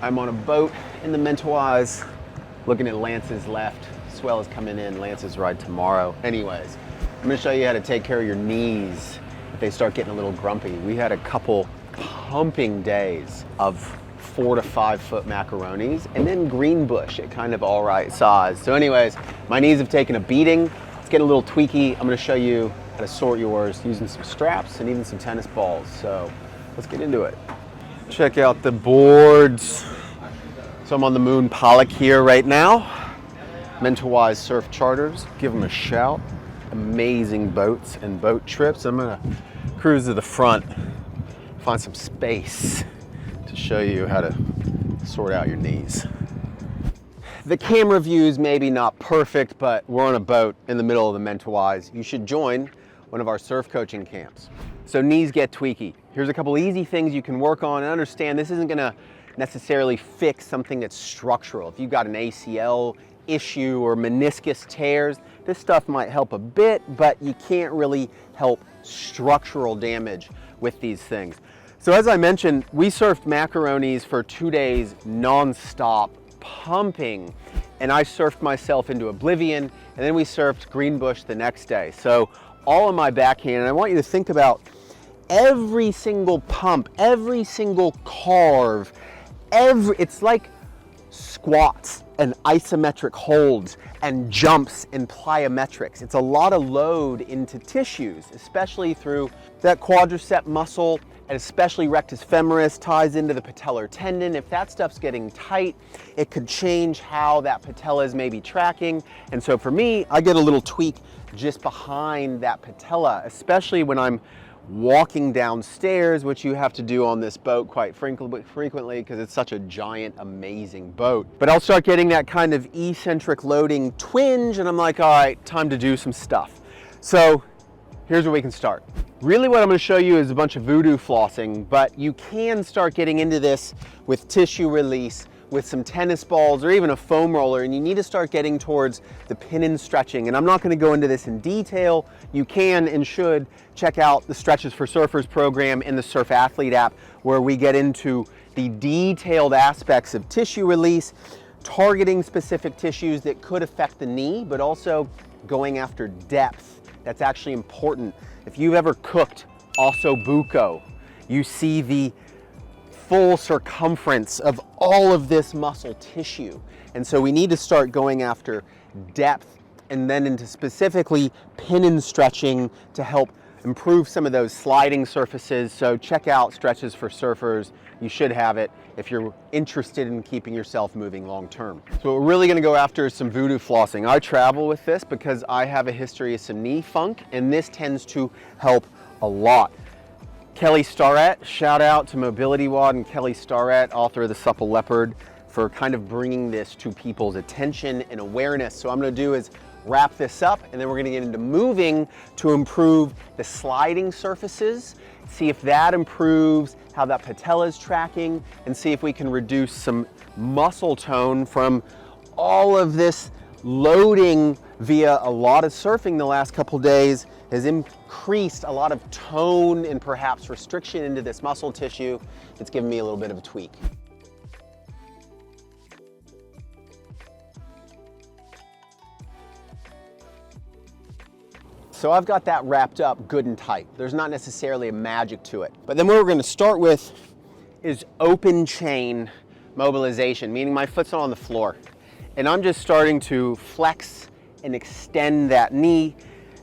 I'm on a boat in the Mentawais, looking at Lance's left. Swell is coming in, Lance's ride tomorrow. Anyways, I'm gonna show you how to take care of your knees if they start getting a little grumpy. We had a couple pumping days of 4 to 5 foot macaronis, and then green bush at kind of all right size. So anyways, my knees have taken a beating. It's getting a little tweaky. I'm gonna show you how to sort yours using some straps and even some tennis balls. So let's get into it. Check out the boards. So I'm on the Moon Pollock here right now. Mentawais Surf Charters, give them a shout. Amazing boats and boat trips. I'm gonna cruise to the front, find some space to show you how to sort out your knees. The camera view is maybe not perfect, but we're on a boat in the middle of the Mentawais. You should join one of our surf coaching camps. So knees get tweaky. Here's a couple easy things you can work on and understand this isn't gonna necessarily fix something that's structural. If you've got an ACL issue or meniscus tears, this stuff might help a bit, but you can't really help structural damage with these things. So as I mentioned, we surfed macaronis for 2 days non-stop, pumping, and I surfed myself into oblivion, and then we surfed Greenbush the next day. So all of my backhand, and I want you to think about every single pump, every single carve, it's like squats and isometric holds and jumps and plyometrics. It's a lot of load into tissues, especially through that quadricep muscle, and especially rectus femoris ties into the patellar tendon. If that stuff's getting tight, it could change how that patella is maybe tracking. And so for me, I get a little tweak just behind that patella, especially when I'm walking downstairs, which you have to do on this boat quite frequently because it's such a giant, amazing boat. But I'll start getting that kind of eccentric loading twinge, and I'm like, all right, time to do some stuff. So here's where we can start. Really what I'm going to show you is a bunch of Voodoo flossing, but you can start getting into this with tissue release, with some tennis balls or even a foam roller, and you need to start getting towards the pin and stretching. And I'm not going to go into this in detail. You can and should check out the Stretches for Surfers program in the Surf Athlete app, where we get into the detailed aspects of tissue release, targeting specific tissues that could affect the knee, but also going after depth. That's actually important. If you've ever cooked osso buco, you see the full circumference of all of this muscle tissue. And so we need to start going after depth and then into specifically pin and stretching to help improve some of those sliding surfaces. So check out Stretches for Surfers. You should have it if you're interested in keeping yourself moving long term. So what we're really gonna go after is some Voodoo flossing. I travel with this because I have a history of some knee funk, and this tends to help a lot. Kelly Starrett, shout out to Mobility Wad and Kelly Starrett, author of The Supple Leopard, for kind of bringing this to people's attention and awareness. So what I'm gonna do is wrap this up, and then we're gonna get into moving to improve the sliding surfaces, see if that improves how that patella is tracking, and see if we can reduce some muscle tone from all of this loading via a lot of surfing the last couple days has increased a lot of tone and perhaps restriction into this muscle tissue. It's given me a little bit of a tweak. So I've got that wrapped up good and tight. There's not necessarily a magic to it. But then what we're gonna start with is open chain mobilization, meaning my foot's not on the floor. And I'm just starting to flex and extend that knee.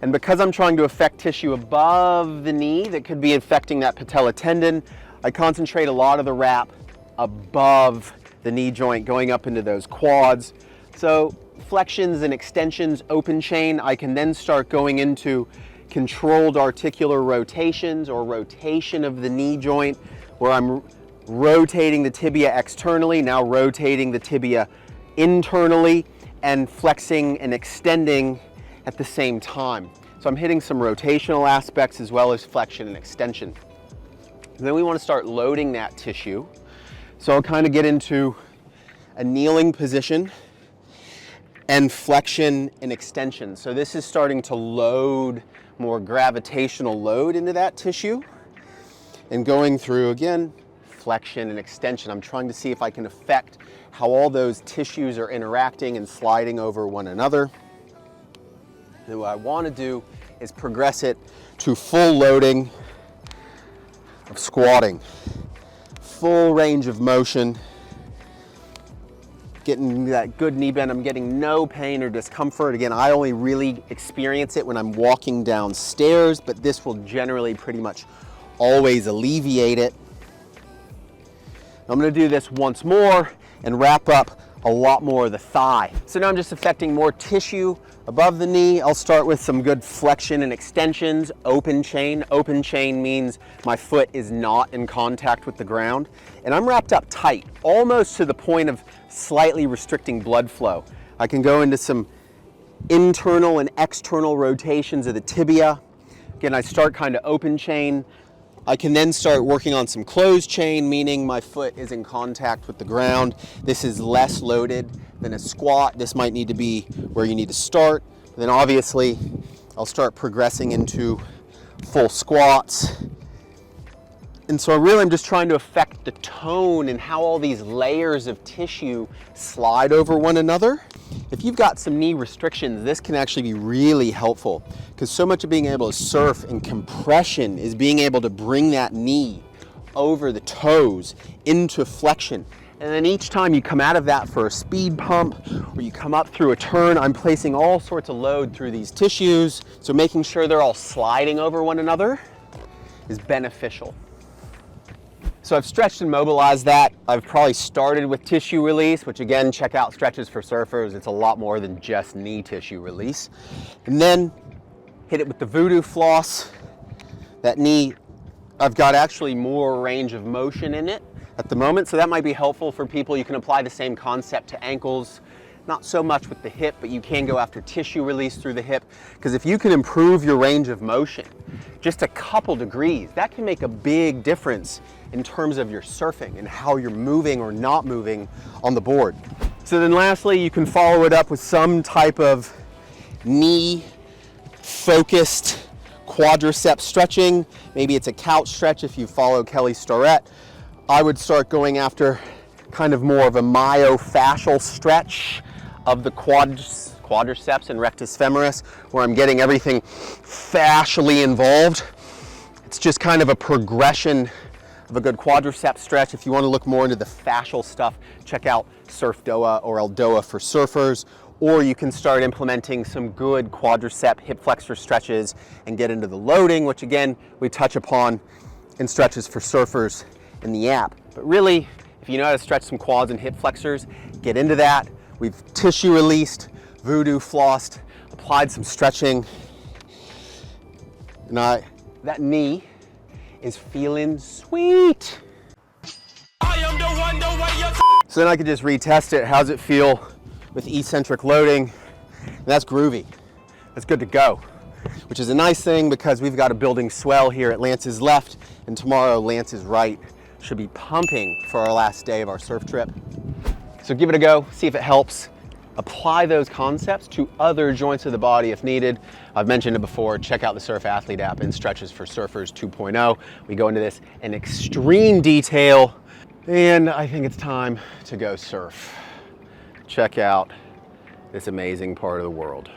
And because I'm trying to affect tissue above the knee that could be affecting that patella tendon, I concentrate a lot of the wrap above the knee joint, going up into those quads. So flexions and extensions, open chain, I can then start going into controlled articular rotations or rotation of the knee joint, where I'm rotating the tibia externally, now rotating the tibia internally, and flexing and extending at the same time. So I'm hitting some rotational aspects as well as flexion and extension. And then we want to start loading that tissue. So I'll kind of get into a kneeling position and flexion and extension. So this is starting to load more gravitational load into that tissue and going through, again, flexion and extension. I'm trying to see if I can affect how all those tissues are interacting and sliding over one another. And what I want to do is progress it to full loading of squatting. Full range of motion. Getting that good knee bend. I'm getting no pain or discomfort. Again, I only really experience it when I'm walking downstairs, but this will generally pretty much always alleviate it. I'm gonna do this once more and wrap up a lot more of the thigh. So now I'm just affecting more tissue above the knee. I'll start with some good flexion and extensions, open chain. Open chain means my foot is not in contact with the ground. And I'm wrapped up tight, almost to the point of slightly restricting blood flow. I can go into some internal and external rotations of the tibia. Again, I start kind of open chain. I can then start working on some closed chain, meaning my foot is in contact with the ground. This is less loaded than a squat. This might need to be where you need to start. And then obviously, I'll start progressing into full squats. And so really I'm just trying to affect the tone and how all these layers of tissue slide over one another. If you've got some knee restrictions, this can actually be really helpful because so much of being able to surf and compression is being able to bring that knee over the toes into flexion. And then each time you come out of that for a speed pump or you come up through a turn, I'm placing all sorts of load through these tissues. So making sure they're all sliding over one another is beneficial. So I've stretched and mobilized that. I've probably started with tissue release, which again, check out Stretches for Surfers. It's a lot more than just knee tissue release. And then hit it with the Voodoo floss. That knee, I've got actually more range of motion in it at the moment, so that might be helpful for people. You can apply the same concept to ankles, not so much with the hip, but you can go after tissue release through the hip, because if you can improve your range of motion just a couple degrees, that can make a big difference in terms of your surfing and how you're moving or not moving on the board. So then lastly, you can follow it up with some type of knee focused quadricep stretching. Maybe it's a couch stretch if you follow Kelly Starrett. I would start going after kind of more of a myofascial stretch of the quadriceps and rectus femoris, where I'm getting everything fascially involved. It's just kind of a progression of a good quadricep stretch. If you want to look more into the fascial stuff, check out Surf Doa or Eldoa for Surfers, or you can start implementing some good quadricep hip flexor stretches and get into the loading, which again, we touch upon in Stretches for Surfers in the app. But really, if you know how to stretch some quads and hip flexors, get into that. We've tissue released, Voodoo flossed, applied some stretching, and that knee is feeling sweet. So then I could just retest it. How's it feel with eccentric loading? And that's groovy. That's good to go, which is a nice thing because we've got a building swell here at Lance's left, and tomorrow Lance's right should be pumping for our last day of our surf trip. So give it a go, see if it helps. Apply those concepts to other joints of the body if needed. I've mentioned it before, check out the Surf Athlete app and Stretches for Surfers 2.0. We go into this in extreme detail, and I think it's time to go surf. Check out this amazing part of the world.